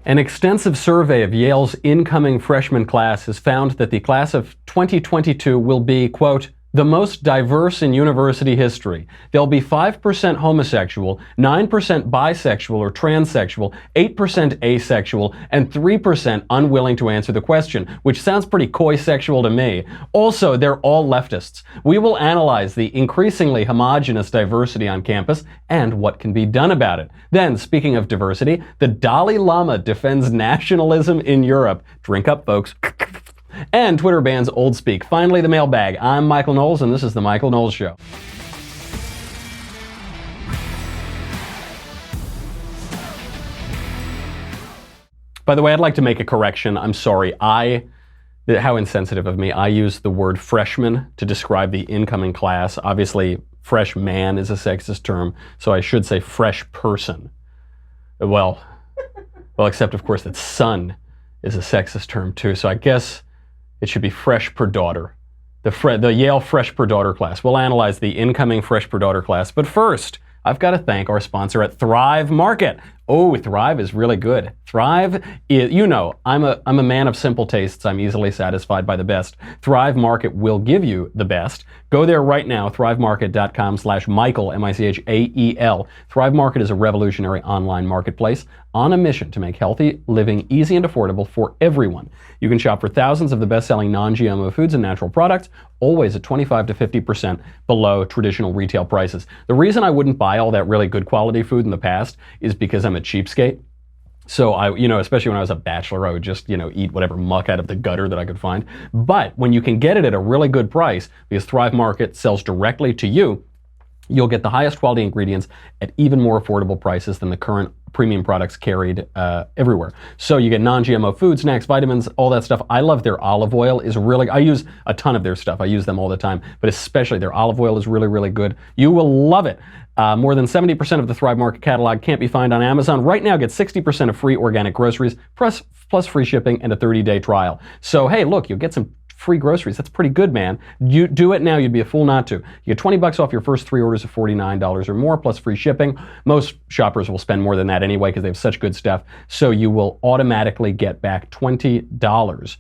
An extensive survey of Yale's incoming freshman class has found that the class of 2022 will be, quote, the most diverse in university history. There'll be 5% homosexual, 9% bisexual or transsexual, 8% asexual, and 3% unwilling to answer the question, which sounds pretty coy-sexual to me. Also, they're all leftists. We will analyze the increasingly homogenous diversity on campus and what can be done about it. Then, speaking of diversity, the Dalai Lama defends nationalism in Europe. Drink up, folks. And Twitter bans old speak. Finally, the mailbag. I'm Michael Knowles, and this is The Michael Knowles Show. By the way, I'd like to make a correction. I'm sorry. How insensitive of me. I used the word freshman to describe the incoming class. Obviously, freshman is a sexist term, so I should say fresh person. Well, except of course that son is a sexist term too, so I guess it should be fresh per daughter. The Yale fresh per daughter class. We'll analyze the incoming fresh per daughter class. But first, I've got to thank our sponsor at Thrive Market. Oh, Thrive is really good. Thrive is, you know, I'm a man of simple tastes. I'm easily satisfied by the best. Thrive Market will give you the best. Go there right now, thrivemarket.com/Michael, M-I-C-H-A-E-L. Thrive Market is a revolutionary online marketplace on a mission to make healthy living easy and affordable for everyone. You can shop for thousands of the best-selling non-GMO foods and natural products, always at 25 to 50% below traditional retail prices. The reason I wouldn't buy all that really good quality food in the past is because I'm a cheapskate. So especially when I was a bachelor, I would just, eat whatever muck out of the gutter that I could find. But when you can get it at a really good price, because Thrive Market sells directly to you, you'll get the highest quality ingredients at even more affordable prices than the current premium products carried everywhere. So you get non-GMO food, snacks, vitamins, all that stuff. I love their olive oil. I use a ton of their stuff. I use them all the time, but especially their olive oil is really, really good. You will love it. More than 70% of the Thrive Market catalog can't be found on Amazon. Right now, get 60% of free organic groceries, plus free shipping and a 30-day trial. So, hey, look, you'll get some free groceries. That's pretty good, man. You do it now, you'd be a fool not to. You get $20 off your first 3 orders of $49 or more, plus free shipping. Most shoppers will spend more than that anyway because they have such good stuff. So you will automatically get back $20.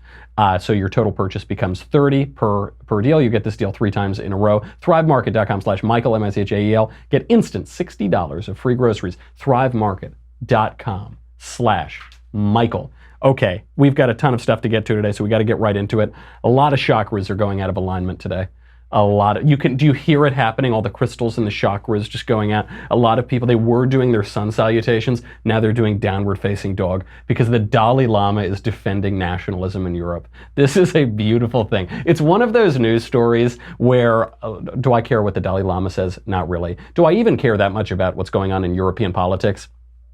So your total purchase becomes $30 per deal. You get this deal 3 times in a row. ThriveMarket.com/Michael, M-I-C-H-A-E-L. Get instant $60 of free groceries. ThriveMarket.com/Michael. Okay, we've got a ton of stuff to get to today, so we got to get right into it. A lot of chakras are going out of alignment today. Do you hear it happening? All the crystals in the chakras just going out. A lot of people, they were doing their sun salutations. Now they're doing downward facing dog because the Dalai Lama is defending nationalism in Europe. This is a beautiful thing. It's one of those news stories where, do I care what the Dalai Lama says? Not really. Do I even care that much about what's going on in European politics?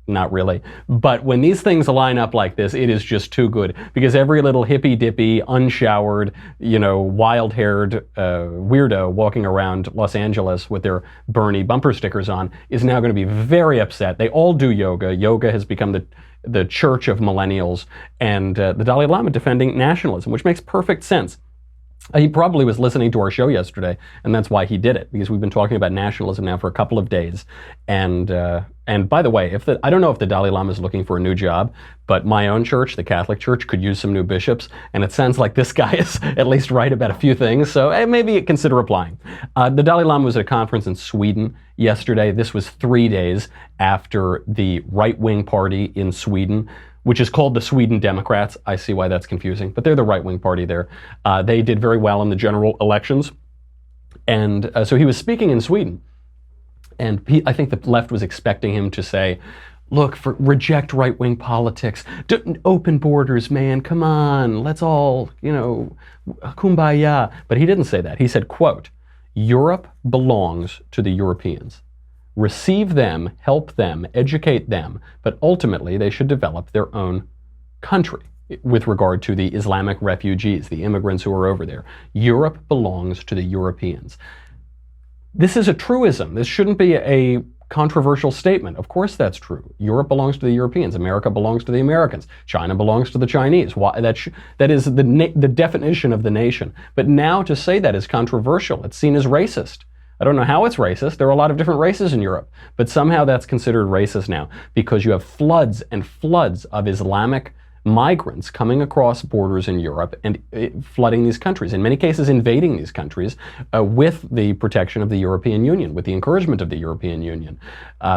Not really. But when these things line up like this, it is just too good because every little hippy-dippy, unshowered, wild-haired weirdo walking around Los Angeles with their Bernie bumper stickers on is now going to be very upset. They all do yoga. Yoga has become the church of millennials, and the Dalai Lama defending nationalism, which makes perfect sense. He probably was listening to our show yesterday, and that's why he did it, because we've been talking about nationalism now for a couple of days. And by the way, I don't know if the Dalai Lama is looking for a new job, but my own church, the Catholic Church, could use some new bishops, and it sounds like this guy is at least right about a few things, so maybe consider applying. The Dalai Lama was at a conference in Sweden yesterday. This was 3 days after the right-wing party in Sweden, which is called the Sweden Democrats. I see why that's confusing, but they're the right-wing party there. They did very well in the general elections. And so he was speaking in Sweden. And I think the left was expecting him to say, look, reject right-wing politics. Open borders, man, come on. Let's all, kumbaya. But he didn't say that. He said, quote, Europe belongs to the Europeans. Receive them, help them, educate them, but ultimately they should develop their own country with regard to the Islamic refugees, the immigrants who are over there. Europe belongs to the Europeans. This is a truism. This shouldn't be a controversial statement. Of course that's true. Europe belongs to the Europeans. America belongs to the Americans. China belongs to the Chinese. That is the definition of the nation. But now to say that is controversial. It's seen as racist. I don't know how it's racist. There are a lot of different races in Europe, but somehow that's considered racist now because you have floods and floods of Islamic migrants coming across borders in Europe and flooding these countries, in many cases invading these countries with the protection of the European Union, with the encouragement of the European Union.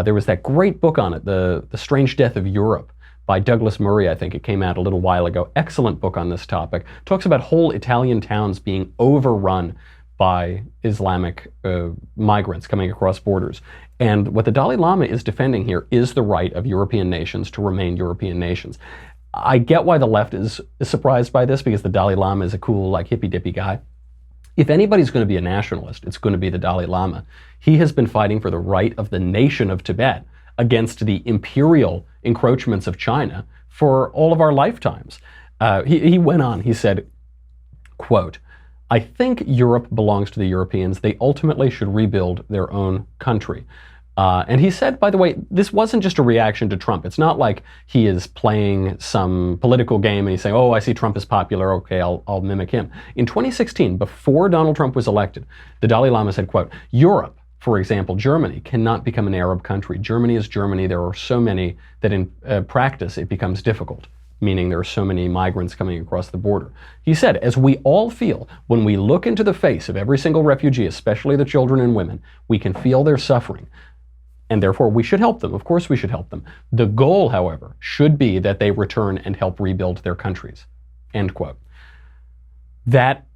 There was that great book on it, The Strange Death of Europe, by Douglas Murray. I think it came out a little while ago. Excellent book on this topic. Talks about whole Italian towns being overrun by Islamic migrants coming across borders. And what the Dalai Lama is defending here is the right of European nations to remain European nations. I get why the left is surprised by this, because the Dalai Lama is a cool, like, hippy-dippy guy. If anybody's going to be a nationalist, it's going to be the Dalai Lama. He has been fighting for the right of the nation of Tibet against the imperial encroachments of China for all of our lifetimes. He went on, he said, quote, "I think Europe belongs to the Europeans. They ultimately should rebuild their own country." And he said, by the way, this wasn't just a reaction to Trump. It's not like he is playing some political game and he's saying, oh, I see Trump is popular, okay, I'll mimic him. In 2016, before Donald Trump was elected, the Dalai Lama said, quote, "Europe, for example, Germany, cannot become an Arab country. Germany is Germany. There are so many that in practice it becomes difficult, meaning there are so many migrants coming across the border." He said, as we all feel, when we look into the face of every single refugee, especially the children and women, we can feel their suffering. And therefore, we should help them. Of course, we should help them. The goal, however, should be that they return and help rebuild their countries. End quote. That,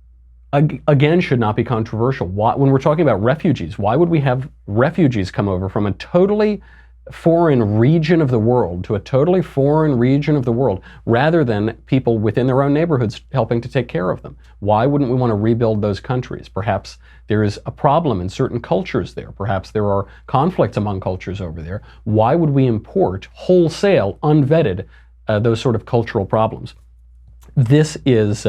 again, should not be controversial. When we're talking about refugees, why would we have refugees come over from a totally foreign region of the world to a totally foreign region of the world, rather than people within their own neighborhoods helping to take care of them? Why wouldn't we want to rebuild those countries? Perhaps there is a problem in certain cultures there. Perhaps there are conflicts among cultures over there. Why would we import wholesale, unvetted, those sort of cultural problems? This is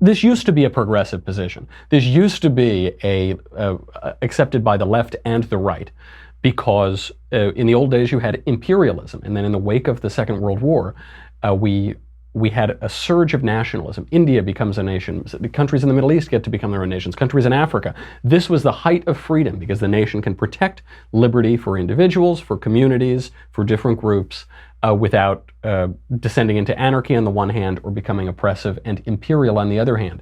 this used to be a progressive position. This used to be accepted by the left and the right, because in the old days you had imperialism, and then in the wake of the Second World War, we had a surge of nationalism. India becomes a nation. The countries in the Middle East get to become their own nations. Countries in Africa. This was the height of freedom, because the nation can protect liberty for individuals, for communities, for different groups, without descending into anarchy on the one hand or becoming oppressive and imperial on the other hand.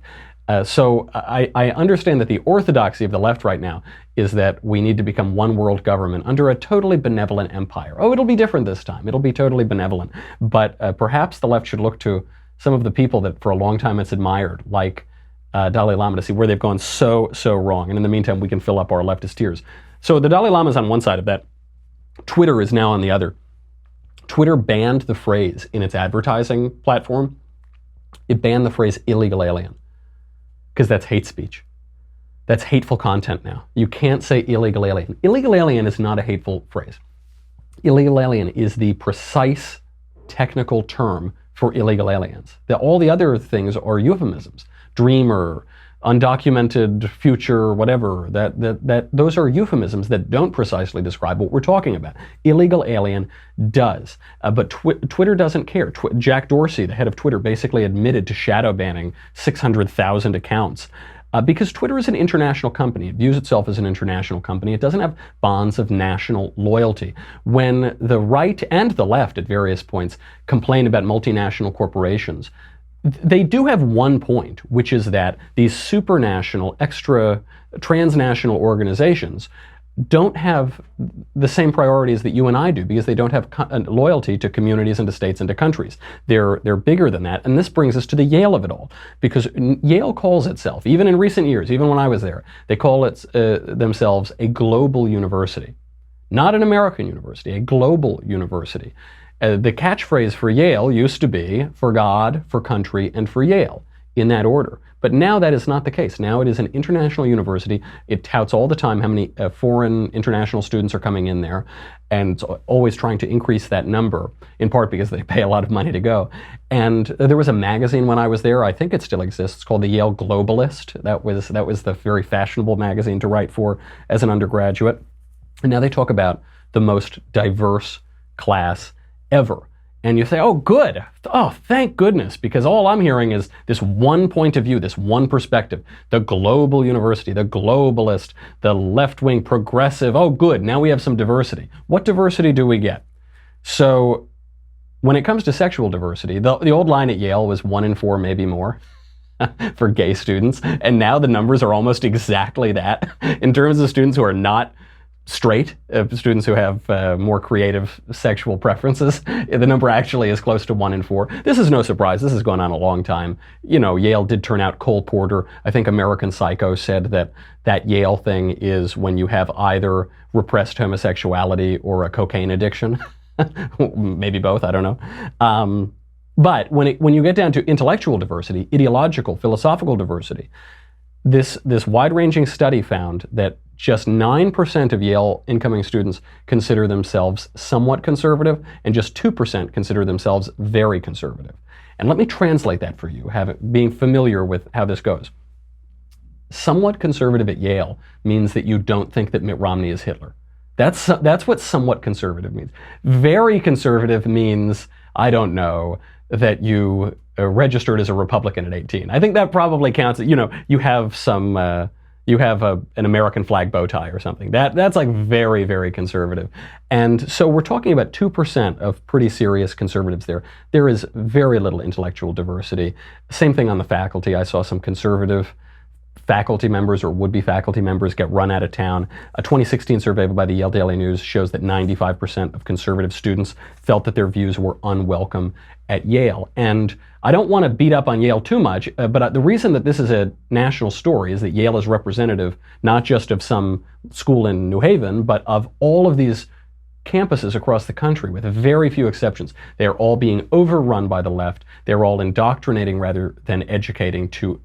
So I understand that the orthodoxy of the left right now is that we need to become one world government under a totally benevolent empire. Oh, it'll be different this time. It'll be totally benevolent. But perhaps the left should look to some of the people that for a long time it's admired, like Dalai Lama, to see where they've gone so wrong. And in the meantime, we can fill up our leftist tears. So the Dalai Lama is on one side of that. Twitter is now on the other. Twitter banned the phrase in its advertising platform. It banned the phrase illegal alien, because that's hate speech. That's hateful content now. You can't say illegal alien. Illegal alien is not a hateful phrase. Illegal alien is the precise technical term for illegal aliens. All the other things are euphemisms. Dreamer, undocumented future, whatever, those are euphemisms that don't precisely describe what we're talking about. Illegal alien does, but Twitter doesn't care. Jack Dorsey, the head of Twitter, basically admitted to shadow banning 600,000 accounts. Because Twitter is an international company. It views itself as an international company. It doesn't have bonds of national loyalty. When the right and the left at various points complain about multinational corporations, they do have one point, which is that these supranational, extra transnational organizations don't have the same priorities that you and I do, because they don't have loyalty to communities and to states and to countries. They're bigger than that. And this brings us to the Yale of it all, because Yale calls itself, even in recent years, even when I was there, they call it themselves a global university. Not an American university, a global university. The catchphrase for Yale used to be for God, for country, and for Yale, in that order. But now that is not the case. Now it is an international university. It touts all the time how many foreign international students are coming in there, and it's always trying to increase that number, in part because they pay a lot of money to go. And there was a magazine when I was there, I think it still exists, it's called the Yale Globalist. That was the very fashionable magazine to write for as an undergraduate. And now they talk about the most diverse class ever. And you say, oh, good. Oh, thank goodness, because all I'm hearing is this one point of view, this one perspective. The global university, the globalist, the left-wing progressive. Oh, good. Now we have some diversity. What diversity do we get? So when it comes to sexual diversity, the old line at Yale was 1 in 4, maybe more, for gay students. And now the numbers are almost exactly that in terms of students who are not straight, students who have more creative sexual preferences. The number actually is close to 1 in 4. This is no surprise. This has gone on a long time. You know, Yale did turn out Cole Porter. I think American Psycho said that Yale thing is when you have either repressed homosexuality or a cocaine addiction. Maybe both, I don't know. But when you get down to intellectual diversity, ideological, philosophical diversity, this wide-ranging study found that just 9% of Yale incoming students consider themselves somewhat conservative, and just 2% consider themselves very conservative. And let me translate that for you, being familiar with how this goes. Somewhat conservative at Yale means that you don't think that Mitt Romney is Hitler. That's what somewhat conservative means. Very conservative means, I don't know, that you registered as a Republican at 18. I think that probably counts. You know, you have some, you have an American flag bow tie or something. That's like very, very conservative. And so we're talking about 2% of pretty serious conservatives there. There is very little intellectual diversity. Same thing on the faculty. I saw some conservative faculty members or would-be faculty members get run out of town. A 2016 survey by the Yale Daily News shows that 95% of conservative students felt that their views were unwelcome at Yale. And I don't want to beat up on Yale too much, but the reason that this is a national story is that Yale is representative not just of some school in New Haven, but of all of these campuses across the country, with very few exceptions. They're all being overrun by the left. They're all indoctrinating rather than educating to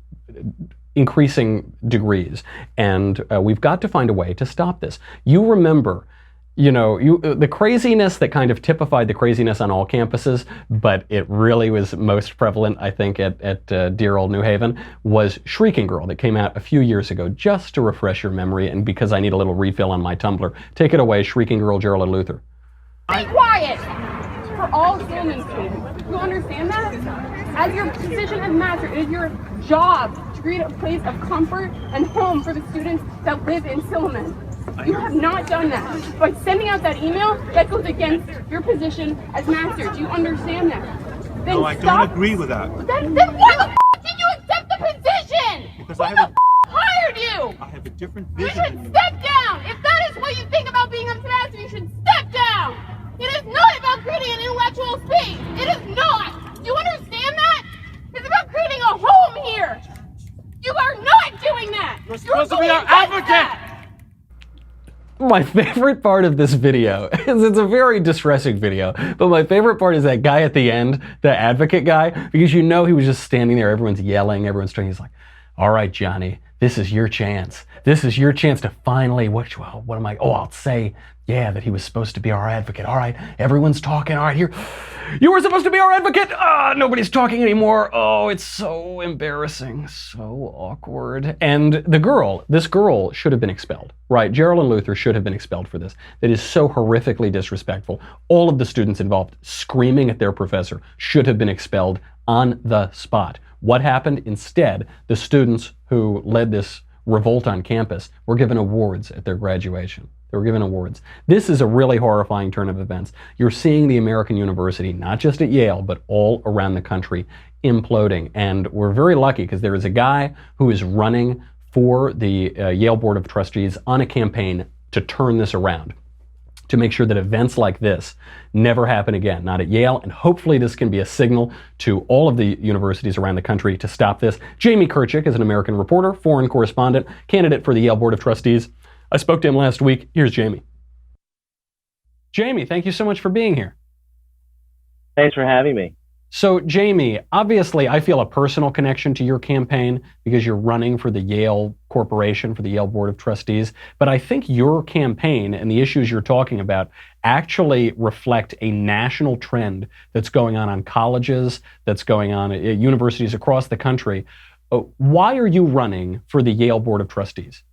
increasing degrees. And we've got to find a way to stop this. You remember, you know, the craziness that kind of typified the craziness on all campuses, but it really was most prevalent, I think, at dear old New Haven, was Shrieking Girl, that came out a few years ago, just to refresh your memory, and because I need a little refill on my Tumblr. Take it away, Shrieking Girl, Gerald Luther. Be quiet! For all Stillman students. You understand that? As your position as master, it is your job to create a place of comfort and home for the students that live in Stillman. You have not done that. By sending out that email, that goes against your position as master. Do you understand that? Then no, I don't agree with that. Then why the f did you accept the position? Because Who I the have f hired you? I have a different You vision. should step down. If that is what you think about being a master, you should step down. It is not about creating an intellectual space. It is not. Do you understand that? It's about creating a home here. You are not doing that. You're supposed to be our advocate. My favorite part of this video is it's a very distressing video, but my favorite part is that guy at the end, the advocate guy, because you know he was just standing there, everyone's yelling, everyone's trying, he's like, all right, Johnny, this is your chance. This is your chance to finally, what am I, I'll say, yeah, that he was supposed to be our advocate. All right, everyone's talking. All right, here, you were supposed to be our advocate. Nobody's talking anymore. Oh, it's so embarrassing, so awkward. And this girl should have been expelled, right? Geraldine Luther should have been expelled for this. That is so horrifically disrespectful. All of the students involved screaming at their professor should have been expelled on the spot. What happened? Instead, the students who led this revolt on campus were given awards at their graduation. They were given awards. This is a really horrifying turn of events. You're seeing the American university, not just at Yale, but all around the country, imploding. And we're very lucky because there is a guy who is running for the Yale Board of Trustees on a campaign to turn this around, to make sure that events like this never happen again, not at Yale, and hopefully this can be a signal to all of the universities around the country to stop this. Jamie Kirchick is an American reporter, foreign correspondent, candidate for the Yale Board of Trustees. I spoke to him last week. Here's Jamie. Jamie, thank you so much for being here. Thanks for having me. So, Jamie, obviously I feel a personal connection to your campaign because you're running for the Yale Corporation, for the Yale Board of Trustees. But I think your campaign and the issues you're talking about actually reflect a national trend that's going on colleges, that's going on at universities across the country. Why are you running for the Yale Board of Trustees?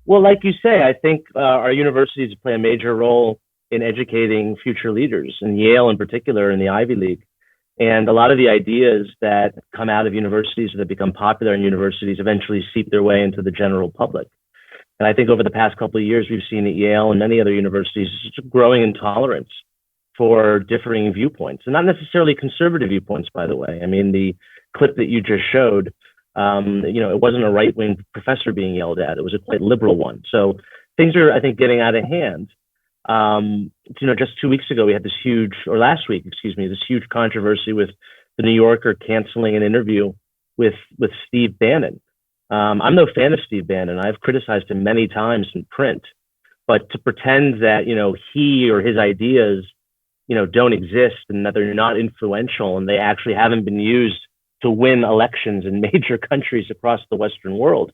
Well, like you say, I think our universities play a major role in educating future leaders, in Yale in particular, in the Ivy League. And a lot of the ideas that come out of universities or that become popular in universities eventually seep their way into the general public. And I think over the past couple of years, we've seen at Yale and many other universities just growing intolerance for differing viewpoints, and not necessarily conservative viewpoints, by the way. I mean, the clip that you just showed, it wasn't a right-wing professor being yelled at. It was a quite liberal one. So things are, I think, getting out of hand. Just 2 weeks ago, we had this huge, or last week, excuse me, this huge controversy with the New Yorker canceling an interview with Steve Bannon. I'm no fan of Steve Bannon. I've criticized him many times in print, but to pretend that, he or his ideas, don't exist and that they're not influential and they actually haven't been used to win elections in major countries across the Western world.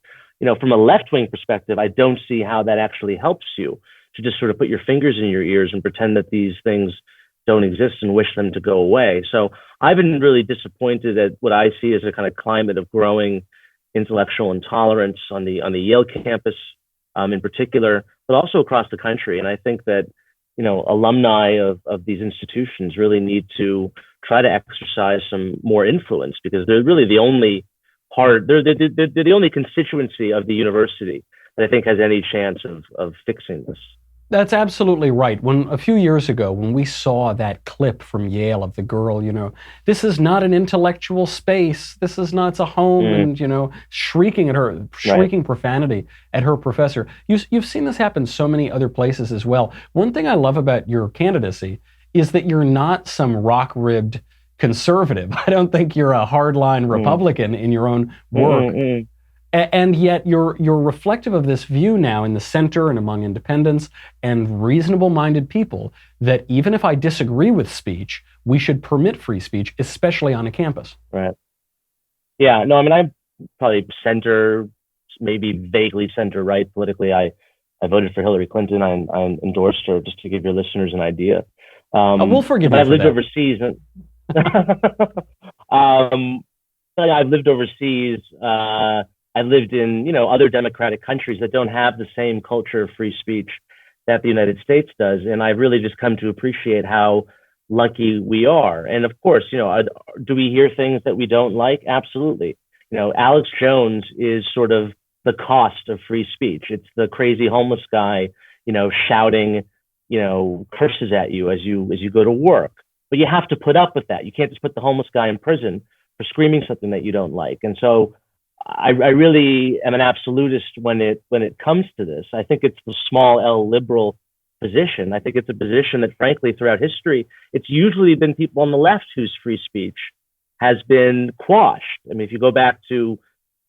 From a left-wing perspective, I don't see how that actually helps you to just sort of put your fingers in your ears and pretend that these things don't exist and wish them to go away. So I've been really disappointed at what I see as a kind of climate of growing intellectual intolerance on the Yale campus in particular, but also across the country. And I think that alumni of these institutions really need to try to exercise some more influence, because they're really the only they're the only constituency of the university that I think has any chance of fixing this. That's absolutely right. A few years ago, when we saw that clip from Yale of the girl, this is not an intellectual space. This is not, it's a home, and, shrieking at her, shrieking profanity at her professor. You've seen this happen so many other places as well. One thing I love about your candidacy is that you're not some rock-ribbed conservative. I don't think you're a hardline Republican in your own work. And yet you're reflective of this view now in the center and among independents and reasonable-minded people that even if I disagree with speech, we should permit free speech, especially on a campus. Right. Yeah, no, I mean, I'm probably center, maybe vaguely center-right politically. I voted for Hillary Clinton. I endorsed her, just to give your listeners an idea. We'll forgive you I've for lived that. overseas. I've lived overseas. I've lived in, other democratic countries that don't have the same culture of free speech that the United States does. And I've really just come to appreciate how lucky we are. And of course, do we hear things that we don't like? Absolutely. Alex Jones is sort of the cost of free speech. It's the crazy homeless guy, shouting, curses at you as you go to work. But you have to put up with that. You can't just put the homeless guy in prison for screaming something that you don't like. And so I really am an absolutist when it comes to this. I think it's the small L liberal position. I think it's a position that, frankly, throughout history, it's usually been people on the left whose free speech has been quashed. I mean, if you go back to,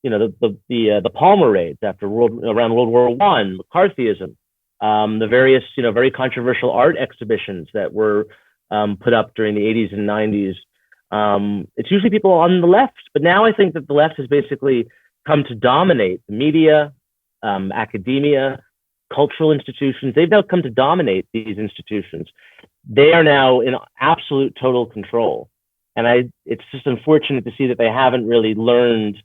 the Palmer raids around World War I, McCarthyism, the various, very controversial art exhibitions that were put up during the 80s and 90s. It's usually people on the left, but now I think that the left has basically come to dominate the media, academia, cultural institutions. They've now come to dominate these institutions. They are now in absolute total control. And it's just unfortunate to see that they haven't really learned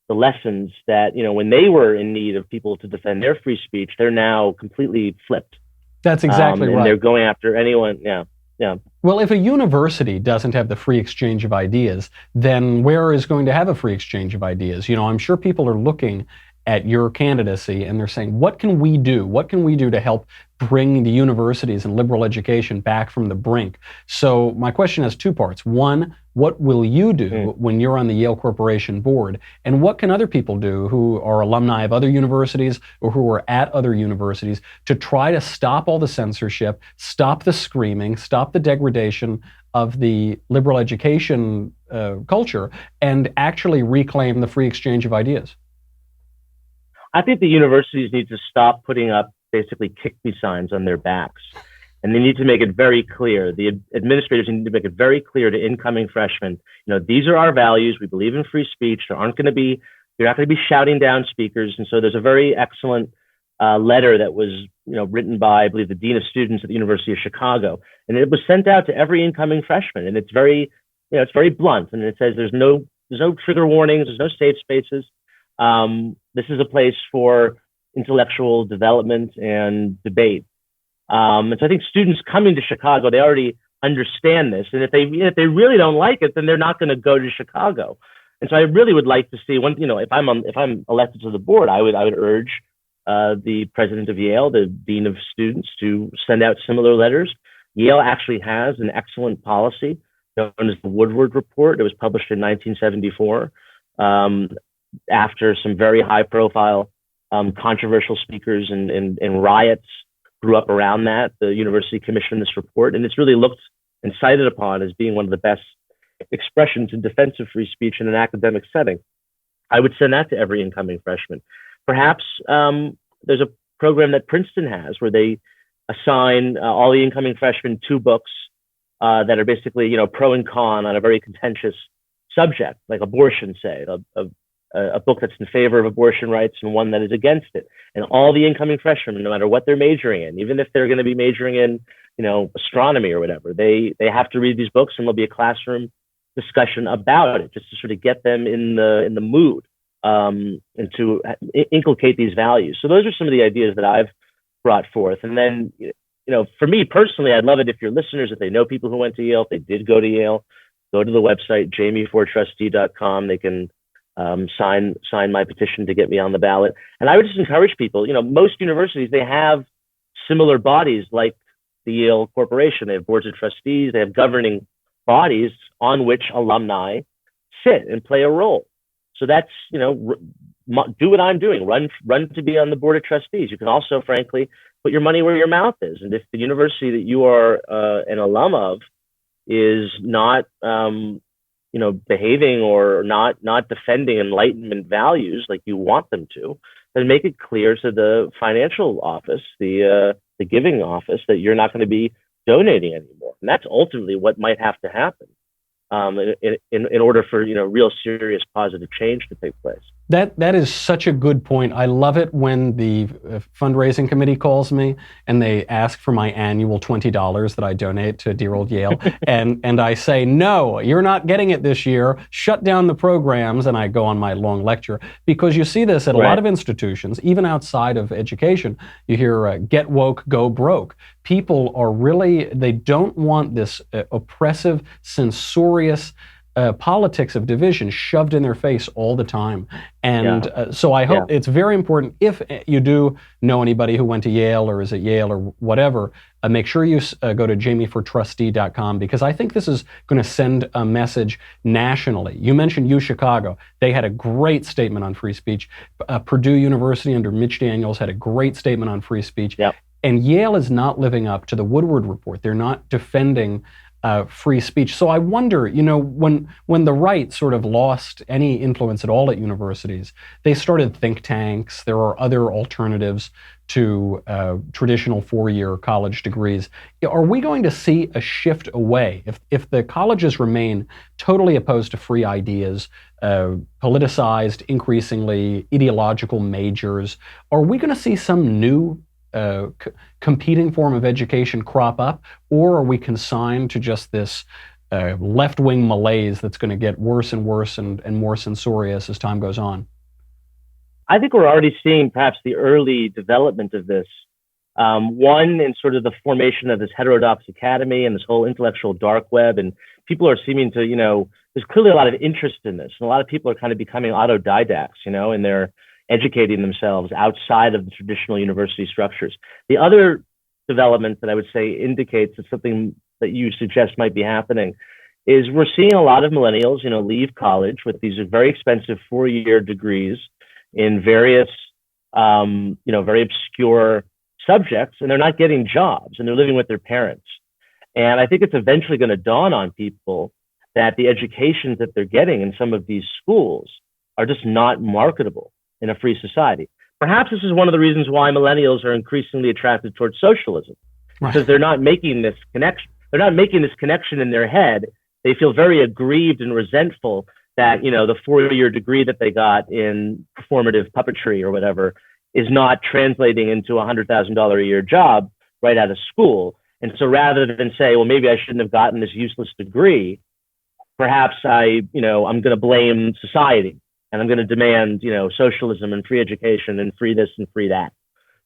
the lessons that, when they were in need of people to defend their free speech, they're now completely flipped. That's exactly right. And they're going after anyone. Yeah. Yeah. Well, if a university doesn't have the free exchange of ideas, then where is going to have a free exchange of ideas? I'm sure people are looking at your candidacy and they're saying, what can we do? What can we do to help bring the universities and liberal education back from the brink? So my question has two parts. One, what will you do when you're on the Yale Corporation board? And what can other people do who are alumni of other universities or who are at other universities to try to stop all the censorship, stop the screaming, stop the degradation of the liberal education culture, and actually reclaim the free exchange of ideas? I think the universities need to stop putting up basically kick me signs on their backs. And they need to make it very clear. The administrators need to make it very clear to incoming freshmen, these are our values. We believe in free speech. You're not going to be shouting down speakers. And so there's a very excellent letter that was, written by, I believe, the Dean of Students at the University of Chicago. And it was sent out to every incoming freshman. And it's very, it's very blunt. And it says there's no trigger warnings. There's no safe spaces. This is a place for intellectual development and debate. And so I think students coming to Chicago, they already understand this. And if they really don't like it, then they're not going to go to Chicago. And so I really would like to see if I'm elected to the board, I would urge the president of Yale, the dean of students, to send out similar letters. Yale actually has an excellent policy known as the Woodward Report. It was published in 1974 after some very high-profile controversial speakers and riots grew up around that. The university commissioned this report, and it's really looked and cited upon as being one of the best expressions in defense of free speech in an academic setting. I would send that to every incoming freshman. Perhaps there's a program that Princeton has where they assign all the incoming freshmen 2 books that are basically, pro and con on a very contentious subject, like abortion, say, a book that's in favor of abortion rights and one that is against it. And all the incoming freshmen, no matter what they're majoring in, even if they're going to be majoring in, astronomy or whatever, they have to read these books, and there'll be a classroom discussion about it, just to sort of get them in the mood and to inculcate these values. So those are some of the ideas that I've brought forth. And then, for me personally, I'd love it if your listeners, if they know people who went to Yale, if they did go to Yale, go to the website, jamiefortrustee.com. They can sign my petition to get me on the ballot. And I would just encourage people, most universities, they have similar bodies like the Yale Corporation. They have boards of trustees, they have governing bodies on which alumni sit and play a role. So that's, do what I'm doing, run to be on the board of trustees. You can also, frankly, put your money where your mouth is. And if the university that you are an alum of is not, behaving or not defending Enlightenment values like you want them to, then make it clear to the financial office, the giving office, that you're not going to be donating anymore. And that's ultimately what might have to happen in order for real serious positive change to take place. That is such a good point. I love it when the fundraising committee calls me and they ask for my annual $20 that I donate to dear old Yale, and I say, no, you're not getting it this year. Shut down the programs, and I go on my long lecture, because you see this at a lot of institutions, even outside of education. You hear get woke, go broke. People are they don't want this oppressive, censorious politics of division shoved in their face all the time. And so I hope it's very important, if you do know anybody who went to Yale or is at Yale or whatever, make sure you go to jamiefortrustee.com, because I think this is going to send a message nationally. You mentioned UChicago. They had a great statement on free speech. Purdue University under Mitch Daniels had a great statement on free speech. Yep. And Yale is not living up to the Woodward Report. They're not defending free speech. So I wonder, when the right sort of lost any influence at all at universities, they started think tanks. There are other alternatives to traditional 4-year college degrees. Are we going to see a shift away? If the colleges remain totally opposed to free ideas, politicized, increasingly ideological majors, are we going to see some new competing form of education crop up, or are we consigned to just this left-wing malaise that's going to get worse and worse and more censorious as time goes on? I think we're already seeing perhaps the early development of this. One, in sort of the formation of this heterodox academy and this whole intellectual dark web, and people are seeming to, there's clearly a lot of interest in this, and a lot of people are kind of becoming autodidacts, and they're educating themselves outside of the traditional university structures. The other development that I would say indicates that something that you suggest might be happening is we're seeing a lot of millennials, leave college with these very expensive 4-year degrees in various, very obscure subjects, and they're not getting jobs, and they're living with their parents. And I think it's eventually going to dawn on people that the educations that they're getting in some of these schools are just not marketable in a free society. Perhaps this is one of the reasons why millennials are increasingly attracted towards socialism, because they're not making this connection. They're not making this connection in their head. They feel very aggrieved and resentful that, the 4-year degree that they got in performative puppetry or whatever is not translating into a $100,000 a year job right out of school. And so rather than say, well, maybe I shouldn't have gotten this useless degree, perhaps I'm going to blame society. And I'm going to demand, socialism and free education and free this and free that.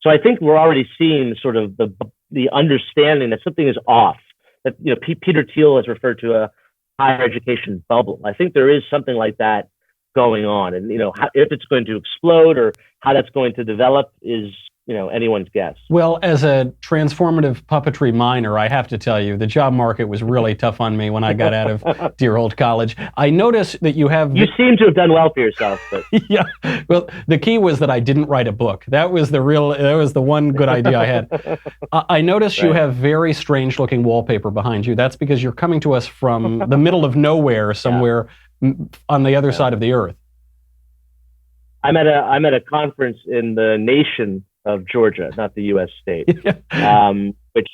So I think we're already seeing sort of the the understanding that something is off. That Peter Thiel has referred to a higher education bubble. I think there is something like that going on, and if it's going to explode or how that's going to develop is anyone's guess. Well, as a transformative puppetry minor, I have to tell you, the job market was really tough on me when I got out of dear old college. I noticed that you have... You seem to have done well for yourself. But... Yeah. Well, the key was that I didn't write a book. That was the one good idea I had. I noticed you have very strange looking wallpaper behind you. That's because you're coming to us from the middle of nowhere, somewhere on the other side of the earth. I'm at a conference in the nation of Georgia, not the U.S. state, which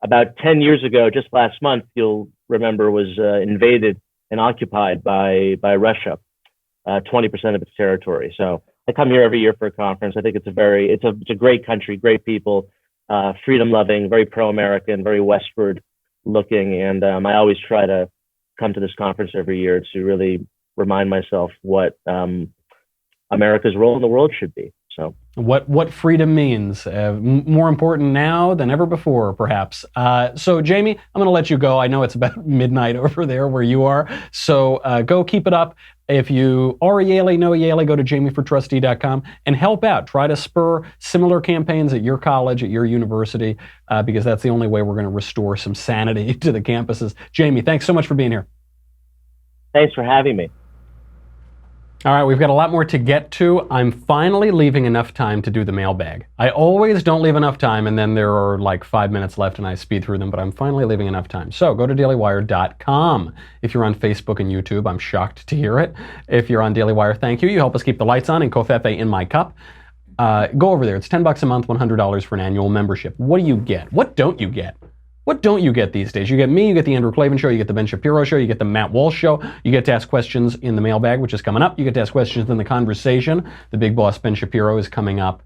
about 10 years ago, just last month, you'll remember, was invaded and occupied by Russia, 20% of its territory. So I come here every year for a conference. I think it's a great country, great people, freedom loving, very pro-American, very westward looking. And I always try to come to this conference every year to really remind myself what America's role in the world should be. So what freedom means, more important now than ever before, perhaps. So Jamie, I'm going to let you go. I know it's about midnight over there where you are. So go keep it up. If you are a Yale, know a Yale, go to jamiefortrustee.com and help out. Try to spur similar campaigns at your college, at your university, because that's the only way we're going to restore some sanity to the campuses. Jamie, thanks so much for being here. Thanks for having me. All right, we've got a lot more to get to. I'm finally leaving enough time to do the mailbag. I always don't leave enough time, and then there are like 5 minutes left and I speed through them, but I'm finally leaving enough time. So go to dailywire.com. If you're on Facebook and YouTube, I'm shocked to hear it. If you're on Daily Wire, thank you. You help us keep the lights on and Covfefe in my cup. Go over there. It's $10 a month, $100 for an annual membership. What do you get? What don't you get? What don't you get these days? You get me, you get the Andrew Klavan Show, you get the Ben Shapiro Show, you get the Matt Walsh Show, you get to ask questions in the mailbag, which is coming up. You get to ask questions in the conversation. The big boss, Ben Shapiro, is coming up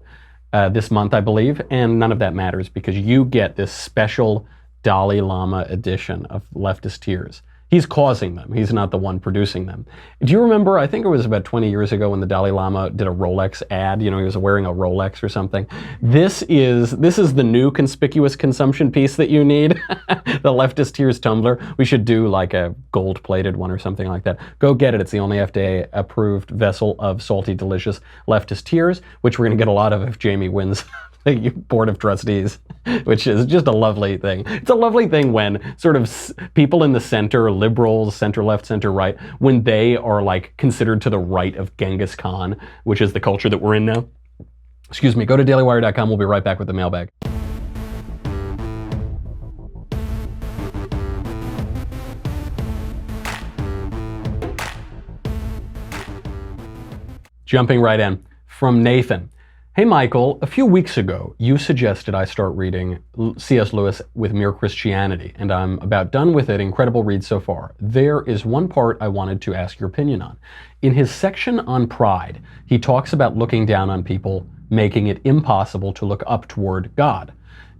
this month, I believe, and none of that matters because you get this special Dalai Lama edition of Leftist Tears. He's causing them. He's not the one producing them. Do you remember, I think it was about 20 years ago when the Dalai Lama did a Rolex ad, he was wearing a Rolex or something. This is the new conspicuous consumption piece that you need, the Leftist Tears tumbler. We should do like a gold-plated one or something like that. Go get it. It's the only FDA-approved vessel of salty, delicious Leftist Tears, which we're going to get a lot of if Jamie wins the Board of Trustees, which is just a lovely thing. It's a lovely thing when sort of people in the center, liberals, center left, center right, when they are like considered to the right of Genghis Khan, which is the culture that we're in now. Excuse me, go to dailywire.com. We'll be right back with the mailbag. Jumping right in. From Nathan. Hey Michael, a few weeks ago you suggested I start reading C.S. Lewis with Mere Christianity, and I'm about done with it. Incredible read so far. There is one part I wanted to ask your opinion on. In his section on pride, he talks about looking down on people, making it impossible to look up toward God.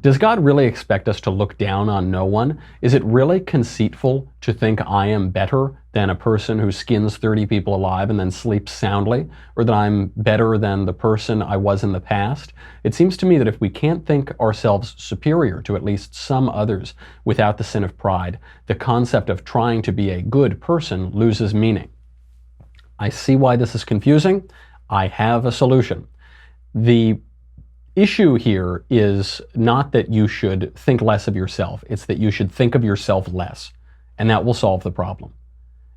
Does God really expect us to look down on no one? Is it really conceitful to think I am better than a person who skins 30 people alive and then sleeps soundly, or that I'm better than the person I was in the past? It seems to me that if we can't think ourselves superior to at least some others without the sin of pride, the concept of trying to be a good person loses meaning. I see why this is confusing. I have a solution. The issue here is not that you should think less of yourself, it's that you should think of yourself less, and that will solve the problem.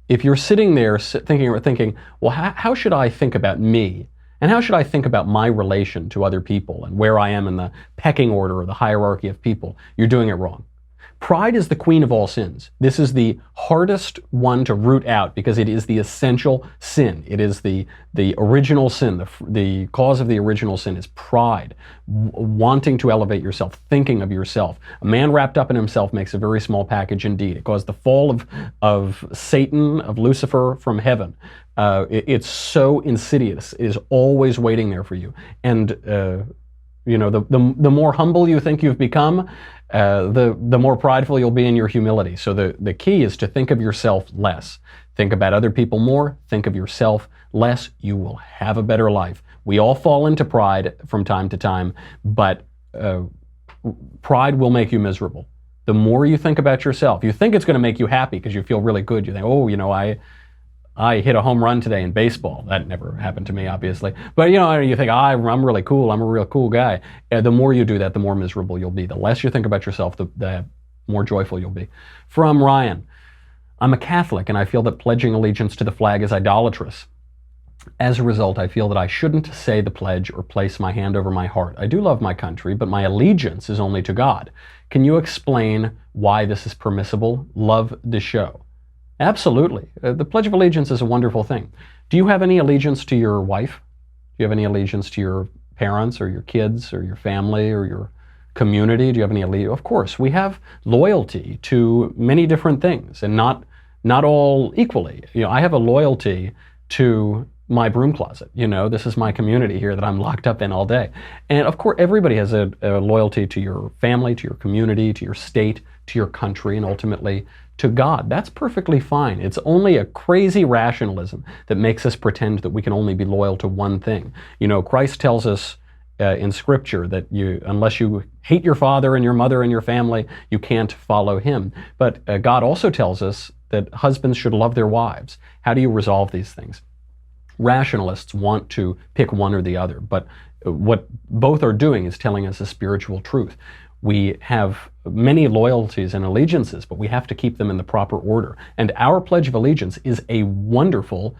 If you're sitting there thinking, well, how should I think about me? And how should I think about my relation to other people and where I am in the pecking order or the hierarchy of people? You're doing it wrong. Pride is the queen of all sins. This is the hardest one to root out because it is the essential sin. It is the original sin. The cause of the original sin is pride, wanting to elevate yourself, thinking of yourself. A man wrapped up in himself makes a very small package indeed. It caused the fall of Satan, of Lucifer from heaven. It's so insidious. It is always waiting there for you. And the more humble you think you've become, the more prideful you'll be in your humility. So the key is to think of yourself less. Think about other people more. Think of yourself less. You will have a better life. We all fall into pride from time to time, but Pride will make you miserable. The more you think about yourself, you think it's going to make you happy because you feel really good. You think, oh, I hit a home run today in baseball. That never happened to me, obviously. But you think, I'm really cool. I'm a real cool guy. The more you do that, the more miserable you'll be. The less you think about yourself, the more joyful you'll be. From Ryan, I'm a Catholic and I feel that pledging allegiance to the flag is idolatrous. As a result, I feel that I shouldn't say the pledge or place my hand over my heart. I do love my country, but my allegiance is only to God. Can you explain why this is permissible? Love the show. Absolutely. The Pledge of Allegiance is a wonderful thing. Do you have any allegiance to your wife? Do you have any allegiance to your parents or your kids or your family or your community? Do you have any allegiance? Of course, we have loyalty to many different things, and not all equally. I have a loyalty to my broom closet. This is my community here that I'm locked up in all day. And of course, everybody has a loyalty to your family, to your community, to your state, to your country, and ultimately to God. That's perfectly fine. It's only a crazy rationalism that makes us pretend that we can only be loyal to one thing. Christ tells us in Scripture that unless you hate your father and your mother and your family, you can't follow him. But God also tells us that husbands should love their wives. How do you resolve these things? Rationalists want to pick one or the other, but what both are doing is telling us a spiritual truth. We have many loyalties and allegiances, but we have to keep them in the proper order. And our Pledge of Allegiance is a wonderful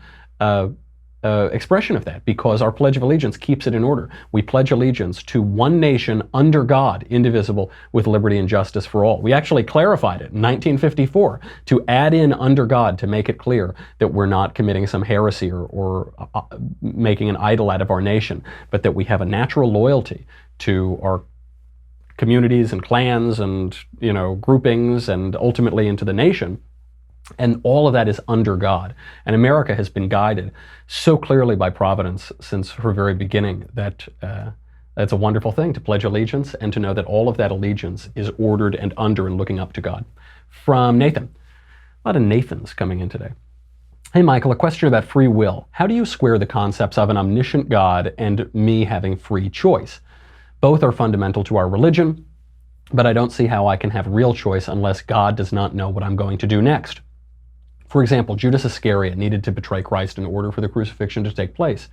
expression of that, because our Pledge of Allegiance keeps it in order. We pledge allegiance to one nation under God, indivisible, with liberty and justice for all. We actually clarified it in 1954 to add in under God to make it clear that we're not committing some heresy or making an idol out of our nation, but that we have a natural loyalty to our communities and clans and groupings and ultimately into the nation. And all of that is under God. And America has been guided so clearly by Providence since her very beginning that it's a wonderful thing to pledge allegiance and to know that all of that allegiance is ordered and under and looking up to God. From Nathan. A lot of Nathans coming in today. Hey, Michael, a question about free will. How do you square the concepts of an omniscient God and me having free choice? Both are fundamental to our religion, but I don't see how I can have real choice unless God does not know what I'm going to do next. For example, Judas Iscariot needed to betray Christ in order for the crucifixion to take place.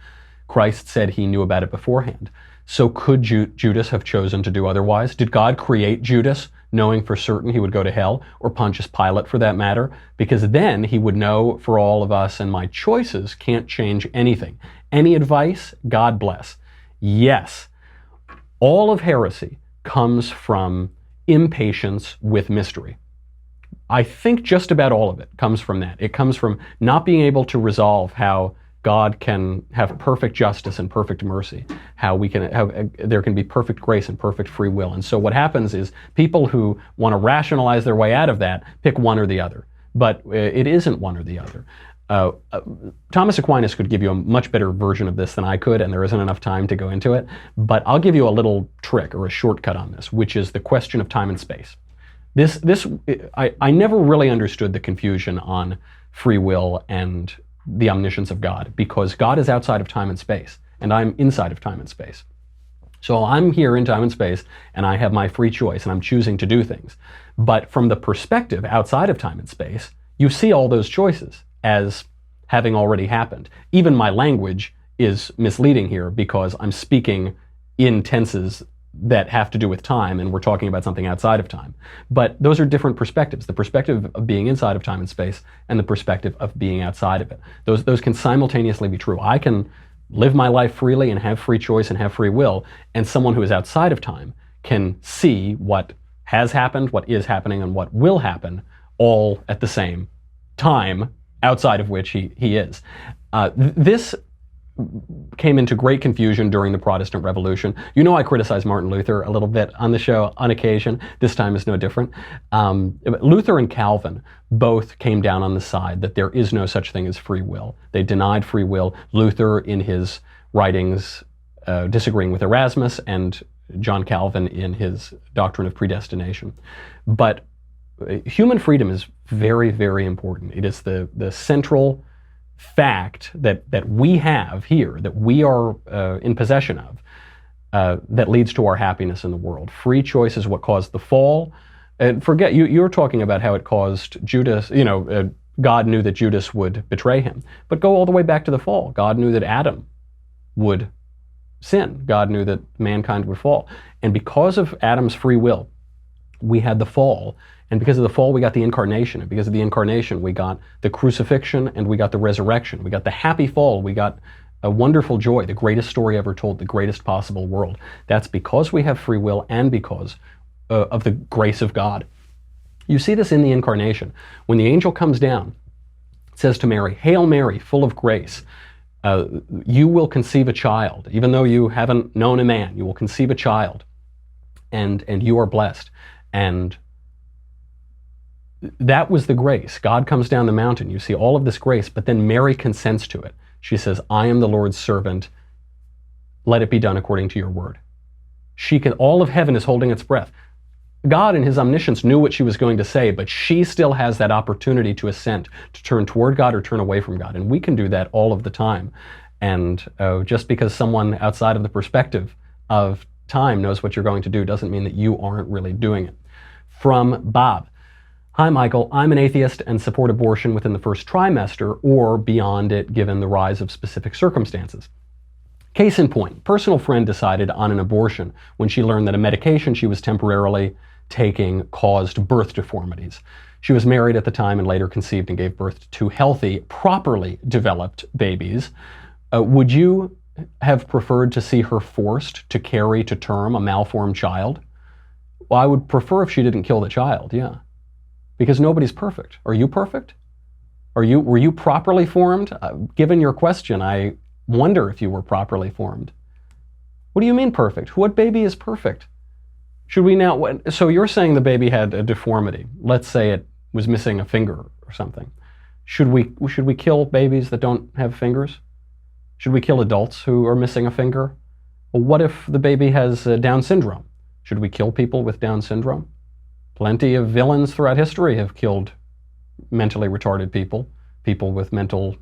Christ said he knew about it beforehand. So could Judas have chosen to do otherwise? Did God create Judas knowing for certain he would go to hell, or Pontius Pilate for that matter? Because then he would know for all of us, and my choices can't change anything. Any advice? God bless. Yes, all of heresy comes from impatience with mystery. I think just about all of it comes from that. It comes from not being able to resolve how God can have perfect justice and perfect mercy, how there can be perfect grace and perfect free will. And so what happens is people who want to rationalize their way out of that pick one or the other. But it isn't one or the other. Thomas Aquinas could give you a much better version of this than I could, and there isn't enough time to go into it. But I'll give you a little trick or a shortcut on this, which is the question of time and space. I never really understood the confusion on free will and the omniscience of God, because God is outside of time and space, and I'm inside of time and space. So I'm here in time and space, and I have my free choice, and I'm choosing to do things. But from the perspective outside of time and space, you see all those choices as having already happened. Even my language is misleading here because I'm speaking in tenses that have to do with time, and we're talking about something outside of time. But those are different perspectives. The perspective of being inside of time and space and the perspective of being outside of it. Those can simultaneously be true. I can live my life freely and have free choice and have free will, and someone who is outside of time can see what has happened, what is happening, and what will happen all at the same time, outside of which he is. This came into great confusion during the Protestant Revolution. You know I criticize Martin Luther a little bit on the show on occasion. This time is no different. Luther and Calvin both came down on the side that there is no such thing as free will. They denied free will. Luther in his writings disagreeing with Erasmus, and John Calvin in his doctrine of predestination. But human freedom is very, very important. It is the central fact that we have here, that we are in possession of. that leads to our happiness in the world. Free choice is what caused the fall. And forget, you're talking about how it caused Judas, God knew that Judas would betray him. But go all the way back to the fall. God knew that Adam would sin. God knew that mankind would fall. And because of Adam's free will, we had the fall. And because of the fall, we got the incarnation. And because of the incarnation, we got the crucifixion and we got the resurrection. We got the happy fall. We got a wonderful joy, the greatest story ever told, the greatest possible world. That's because we have free will and because of the grace of God. You see this in the incarnation. When the angel comes down, it says to Mary, "Hail Mary, full of grace, you will conceive a child. Even though you haven't known a man, you will conceive a child, and you are blessed." And that was the grace. God comes down the mountain. You see all of this grace, but then Mary consents to it. She says, "I am the Lord's servant. Let it be done according to your word." All of heaven is holding its breath. God in his omniscience knew what she was going to say, but she still has that opportunity to assent, to turn toward God or turn away from God. And we can do that all of the time. And just because someone outside of the perspective of time knows what you're going to do doesn't mean that you aren't really doing it. From Bob. "Hi, Michael. I'm an atheist and support abortion within the first trimester or beyond it given the rise of specific circumstances. Case in point, personal friend decided on an abortion when she learned that a medication she was temporarily taking caused birth deformities. She was married at the time and later conceived and gave birth to two healthy, properly developed babies. Would you have preferred to see her forced to carry to term a malformed child?" Well, I would prefer if she didn't kill the child, yeah. Because nobody's perfect. Are you perfect? Were you properly formed? Given your question, I wonder if you were properly formed. What do you mean perfect? What baby is perfect? Should we now, so you're saying the baby had a deformity. Let's say it was missing a finger or something. Should we kill babies that don't have fingers? Should we kill adults who are missing a finger? Well, what if the baby has Down syndrome? Should we kill people with Down syndrome? Plenty of villains throughout history have killed mentally retarded people with mental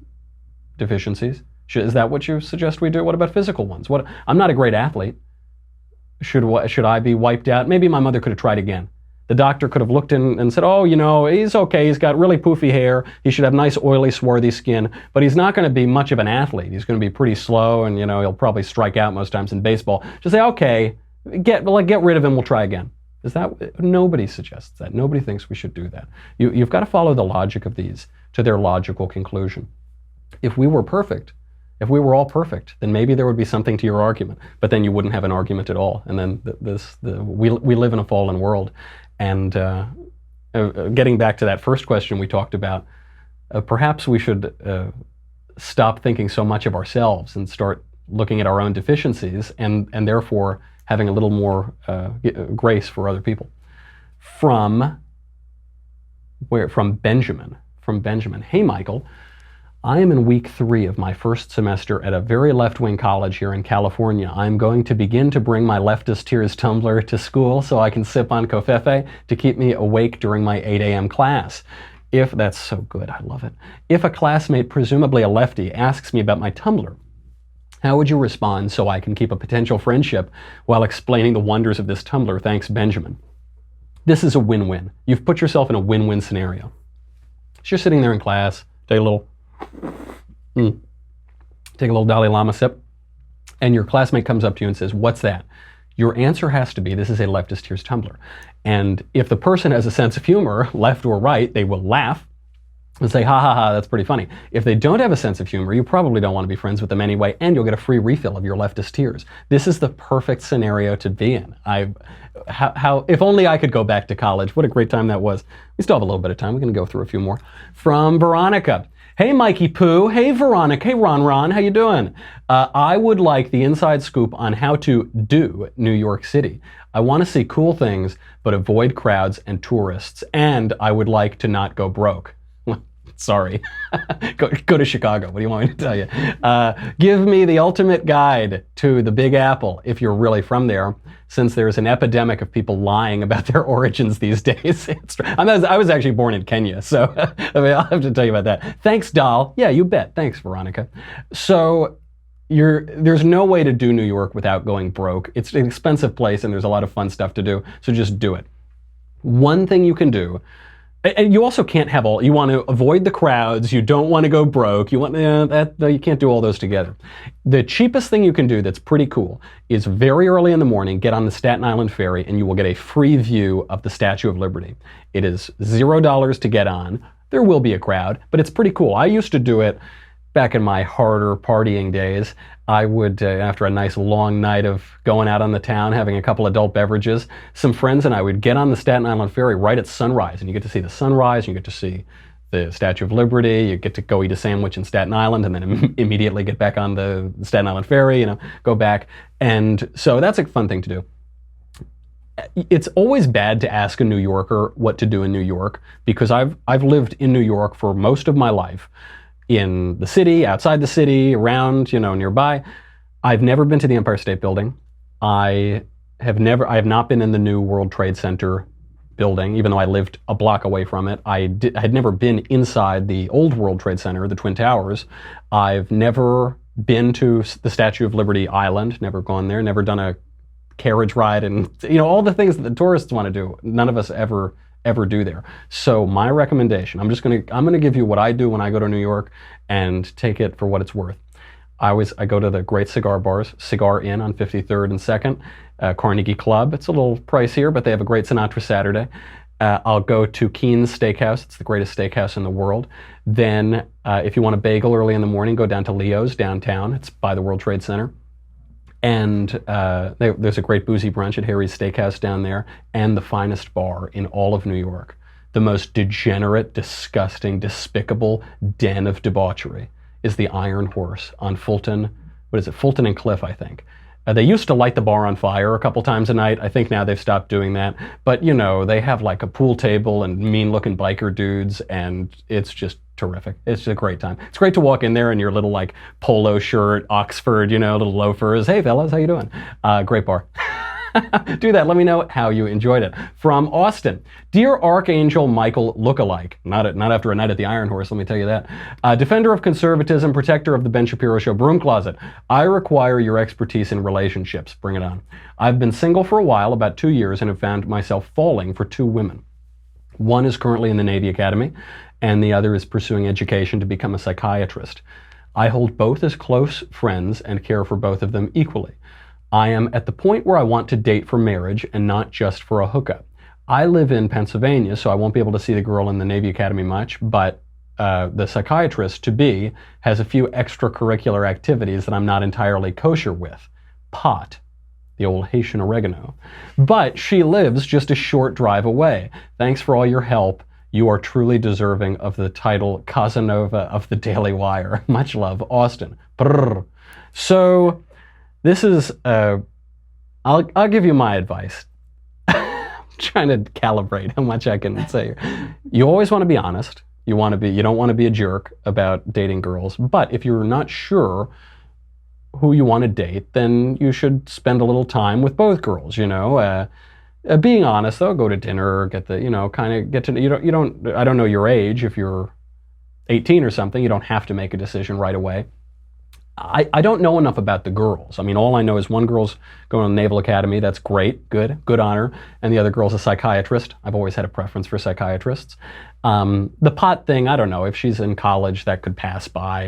deficiencies. Is that what you suggest we do? What about physical ones? I'm not a great athlete. Should I be wiped out? Maybe my mother could have tried again. The doctor could have looked in and said, "Oh, he's okay. He's got really poofy hair. He should have nice, oily, swarthy skin, but he's not going to be much of an athlete. He's going to be pretty slow, and he'll probably strike out most times in baseball." Just say, "Okay, get rid of him. We'll try again." Is that? Nobody suggests that. Nobody thinks we should do that. You've got to follow the logic of these to their logical conclusion. If we were perfect, if we were all perfect, then maybe there would be something to your argument, but then you wouldn't have an argument at all. And then we live in a fallen world. And getting back to that first question we talked about, perhaps we should stop thinking so much of ourselves and start looking at our own deficiencies and therefore having a little more grace for other people. From Benjamin. "Hey, Michael. I am in week 3 of my first semester at a very left-wing college here in California. I'm going to begin to bring my Leftist Tears tumbler to school so I can sip on covfefe to keep me awake during my 8 a.m. class. That's so good, I love it. If a classmate, presumably a lefty, asks me about my tumbler, how would you respond so I can keep a potential friendship while explaining the wonders of this tumbler? Thanks, Benjamin." This is a win-win. You've put yourself in a win-win scenario. So you're sitting there in class, take a little Dalai Lama sip, and your classmate comes up to you and says, "What's that?" Your answer has to be, "This is a Leftist Tears tumbler." And if the person has a sense of humor, left or right, they will laugh and say, "Ha ha ha, that's pretty funny." If they don't have a sense of humor, you probably don't want to be friends with them anyway, and you'll get a free refill of your Leftist Tears. This is the perfect scenario to be in. If only I could go back to college. What a great time that was. We still have a little bit of time. We're going to go through a few more. From Veronica. "Hey, Mikey Pooh. Hey, Veronica. Hey, Ron. How you doing? I would like the inside scoop on how to do New York City. I want to see cool things, but avoid crowds and tourists. And I would like to not go broke." Sorry. Go to Chicago. What do you want me to tell you? "Give me the ultimate guide to the Big Apple if you're really from there, since there's an epidemic of people lying about their origins these days." I was actually born in Kenya, so I'll have to tell you about that. Thanks, doll. Yeah, you bet. Thanks, Veronica. So there's no way to do New York without going broke. It's an expensive place and there's a lot of fun stuff to do, so just do it. One thing you can do, and you also can't have you want to avoid the crowds, you don't want to go broke, you can't do all those together. The cheapest thing you can do that's pretty cool is very early in the morning, get on the Staten Island ferry and you will get a free view of the Statue of Liberty. It is $0 to get on. There will be a crowd, but it's pretty cool. I used to do it back in my harder partying days. I would, after a nice long night of going out on the town, having a couple adult beverages, some friends and I would get on the Staten Island ferry right at sunrise, and you get to see the sunrise, you get to see the Statue of Liberty, you get to go eat a sandwich in Staten Island, and then immediately get back on the Staten Island ferry, go back. And so that's a fun thing to do. It's always bad to ask a New Yorker what to do in New York, because I've lived in New York for most of my life. In the city, outside the city, around, nearby. I've never been to the Empire State Building. I have not been in the new World Trade Center building, even though I lived a block away from it. I had never been inside the old World Trade Center, the Twin Towers. I've never been to the Statue of Liberty Island, never gone there, never done a carriage ride, and all the things that the tourists want to do. None of us ever do there. So my recommendation, I'm gonna give you what I do when I go to New York and take it for what it's worth. I go to the great cigar bars, Cigar Inn on 53rd and 2nd, Carnegie Club. It's a little pricier, but they have a great Sinatra Saturday. I'll go to Keen's Steakhouse. It's the greatest steakhouse in the world. Then if you want a bagel early in the morning, go down to Leo's downtown. It's by the World Trade Center. And there's a great boozy brunch at Harry's Steakhouse down there, and the finest bar in all of New York. The most degenerate, disgusting, despicable den of debauchery is the Iron Horse on Fulton. What is it? Fulton and Cliff, I think. They used to light the bar on fire a couple times a night. I think now they've stopped doing that. But, they have like a pool table and mean-looking biker dudes, and it's just terrific. It's a great time. It's great to walk in there in your little like polo shirt, Oxford, little loafers. Hey fellas, how you doing? Great bar. Do that. Let me know how you enjoyed it. From Austin, dear Archangel Michael lookalike. Not after a night at the Iron Horse, let me tell you that. Defender of conservatism, protector of the Ben Shapiro Show broom closet. I require your expertise in relationships. Bring it on. I've been single for a while, about 2 years, and have found myself falling for 2 women. One is currently in the Navy Academy, and the other is pursuing education to become a psychiatrist. I hold both as close friends and care for both of them equally. I am at the point where I want to date for marriage and not just for a hookup. I live in Pennsylvania, so I won't be able to see the girl in the Navy Academy much, but the psychiatrist-to-be has a few extracurricular activities that I'm not entirely kosher with. Pot, the old Haitian oregano. But she lives just a short drive away. Thanks for all your help. You are truly deserving of the title Casanova of the Daily Wire. Much love, Austin. Brrr. So this is, I'll give you my advice. I'm trying to calibrate how much I can say here. You always want to be honest. You don't want to be a jerk about dating girls. But if you're not sure who you want to date, then you should spend a little time with both girls, being honest though, go to dinner, get the, kind of get to, I don't know your age. If you're 18 or something, you don't have to make a decision right away. I don't know enough about the girls. I mean, all I know is one girl's going to the Naval Academy. That's great, good on her. And the other girl's a psychiatrist. I've always had a preference for psychiatrists. The pot thing, I don't know. If she's in college, that could pass by,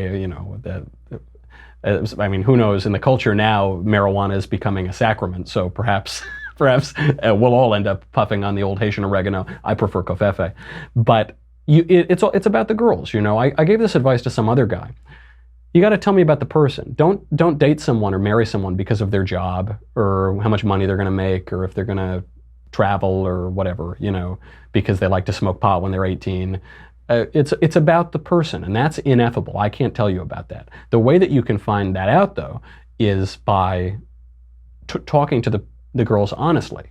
I mean, who knows? In the culture now, marijuana is becoming a sacrament. So perhaps we'll all end up puffing on the old Haitian oregano. I prefer covfefe. But it's about the girls, I gave this advice to some other guy. You got to tell me about the person. Don't date someone or marry someone because of their job or how much money they're going to make or if they're going to travel or whatever, because they like to smoke pot when they're 18. It's about the person, and that's ineffable. I can't tell you about that. The way that you can find that out, though, is by talking to the girls honestly,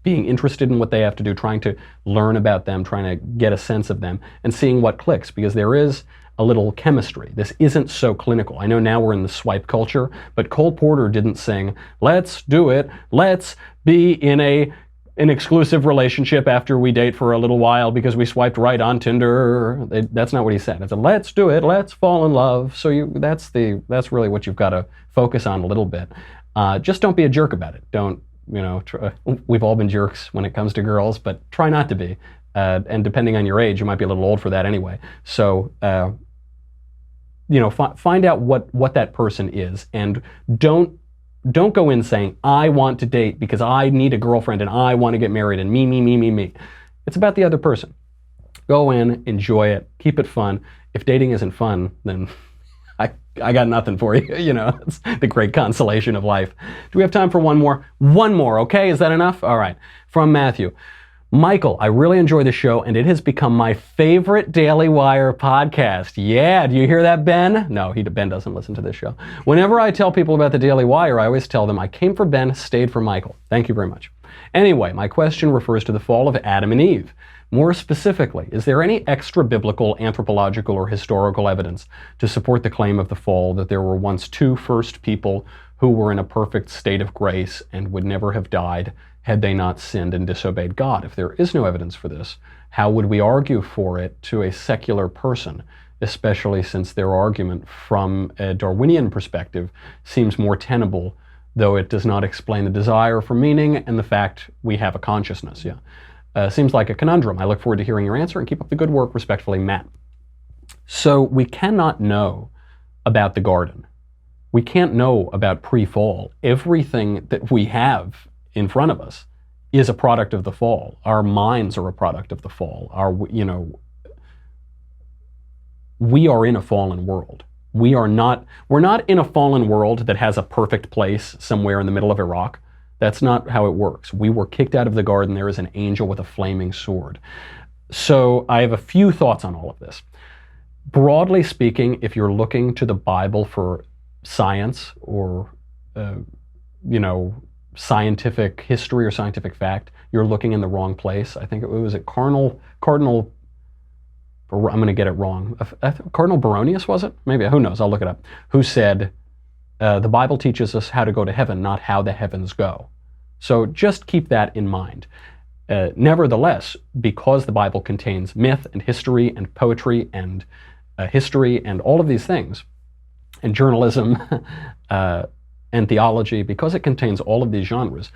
being interested in what they have to do, trying to learn about them, trying to get a sense of them, and seeing what clicks, because there is a little chemistry. This isn't so clinical. I know now we're in the swipe culture, but Cole Porter didn't sing, "Let's do it, let's be in a an exclusive relationship after we date for a little while because we swiped right on Tinder. That's not what he said. It's a let's do it, let's fall in love. So that's really what you've got to focus on a little bit. Just don't be a jerk about it. Don't, we've all been jerks when it comes to girls, but try not to be. And depending on your age, you might be a little old for that anyway. So, find out what that person is, and don't go in saying, I want to date because I need a girlfriend and I want to get married and me. It's about the other person. Go in, enjoy it, keep it fun. If dating isn't fun, then I got nothing for you. It's the great consolation of life. Do we have time for one more? One more, okay? Is that enough? All right. From Matthew. Michael, I really enjoy the show, and it has become my favorite Daily Wire podcast. Yeah, do you hear that, Ben? No, Ben doesn't listen to this show. Whenever I tell people about the Daily Wire, I always tell them I came for Ben, stayed for Michael. Thank you very much. Anyway, my question refers to the fall of Adam and Eve. More specifically, is there any extra-biblical, anthropological, or historical evidence to support the claim of the fall that there were once two first people who were in a perfect state of grace and would never have died had they not sinned and disobeyed God? If there is no evidence for this, how would we argue for it to a secular person, especially since their argument from a Darwinian perspective seems more tenable, though it does not explain the desire for meaning and the fact we have a consciousness? Seems like a conundrum. I look forward to hearing your answer, and keep up the good work. Respectfully, Matt. So we cannot know about the garden. We can't know about pre-fall. Everything that we have in front of us is a product of the fall. Our minds are a product of the fall. We are in a fallen world. We're not in a fallen world that has a perfect place somewhere in the middle of Iraq. That's not how it works. We were kicked out of the garden. There is an angel with a flaming sword. So I have a few thoughts on all of this. Broadly speaking, if you're looking to the Bible for science or, scientific history or scientific fact, you're looking in the wrong place. I think it was Cardinal, I'm going to get it wrong. Cardinal Baronius, was it? Maybe, who knows? I'll look it up. Who said, the Bible teaches us how to go to heaven, not how the heavens go. So just keep that in mind. Nevertheless, because the Bible contains myth and history and poetry and history and all of these things, and journalism, and theology, because it contains all of these genres,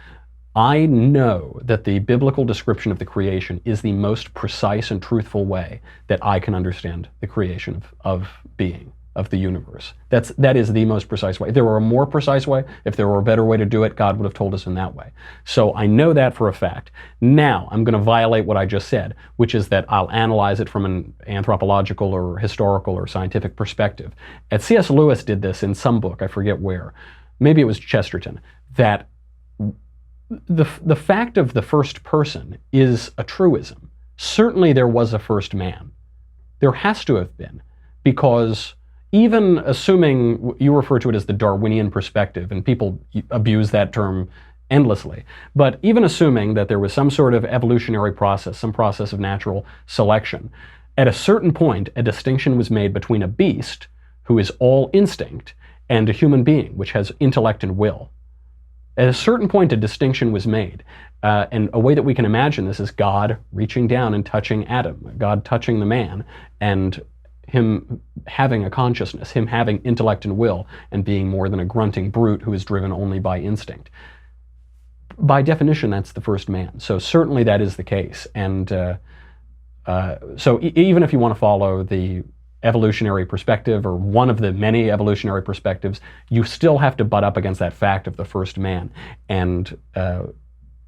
I know that the biblical description of the creation is the most precise and truthful way that I can understand the creation of being, of the universe. That is the most precise way. If there were a more precise way, if there were a better way to do it, God would have told us in that way. So I know that for a fact. Now, I'm going to violate what I just said, which is that I'll analyze it from an anthropological or historical or scientific perspective. And C.S. Lewis did this in some book, I forget where. Maybe it was Chesterton, that the fact of the first person is a truism. Certainly there was a first man. There has to have been, because even assuming, you refer to it as the Darwinian perspective, and people abuse that term endlessly, but even assuming that there was some sort of evolutionary process, some process of natural selection, at a certain point, a distinction was made between a beast, who is all instinct, and a human being, which has intellect and will. At a certain point, a distinction was made. And a way that we can imagine this is God reaching down and touching Adam, God touching the man, and him having a consciousness, him having intellect and will, and being more than a grunting brute who is driven only by instinct. By definition, that's the first man. So certainly that is the case. And so even if you want to follow the evolutionary perspective, or one of the many evolutionary perspectives, you still have to butt up against that fact of the first man. And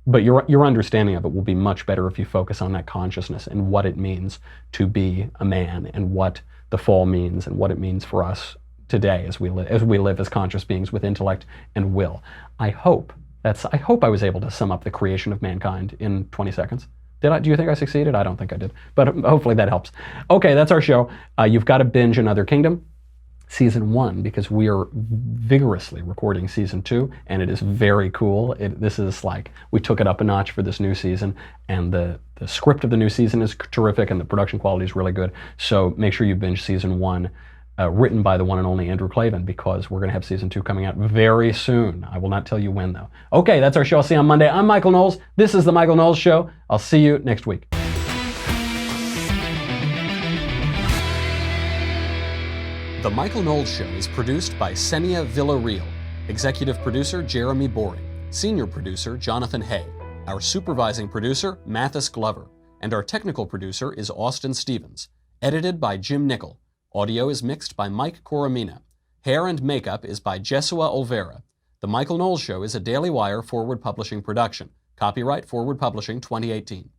but your understanding of it will be much better if you focus on that consciousness and what it means to be a man, and what the fall means, and what it means for us today as we live as conscious beings with intellect and will. I hope I was able to sum up the creation of mankind in 20 seconds. Do you think I succeeded? I don't think I did, but hopefully that helps. Okay, that's our show. You've got to binge Another Kingdom, Season 1, because we are vigorously recording Season 2, and it is very cool. This is like, we took it up a notch for this new season, and the script of the new season is terrific, and the production quality is really good. So make sure you binge Season 1 written by the one and only Andrew Klavan, because we're going to have season 2 coming out very soon. I will not tell you when, though. Okay, that's our show. I'll see you on Monday. I'm Michael Knowles. This is The Michael Knowles Show. I'll see you next week. The Michael Knowles Show is produced by Senia Villarreal. Executive producer, Jeremy Boring. Senior producer, Jonathan Hay. Our supervising producer, Mathis Glover. And our technical producer is Austin Stevens. Edited by Jim Nickel. Audio is mixed by Mike Coromina. Hair and makeup is by Jesua Olvera. The Michael Knowles Show is a Daily Wire Forward Publishing production. Copyright Forward Publishing 2018.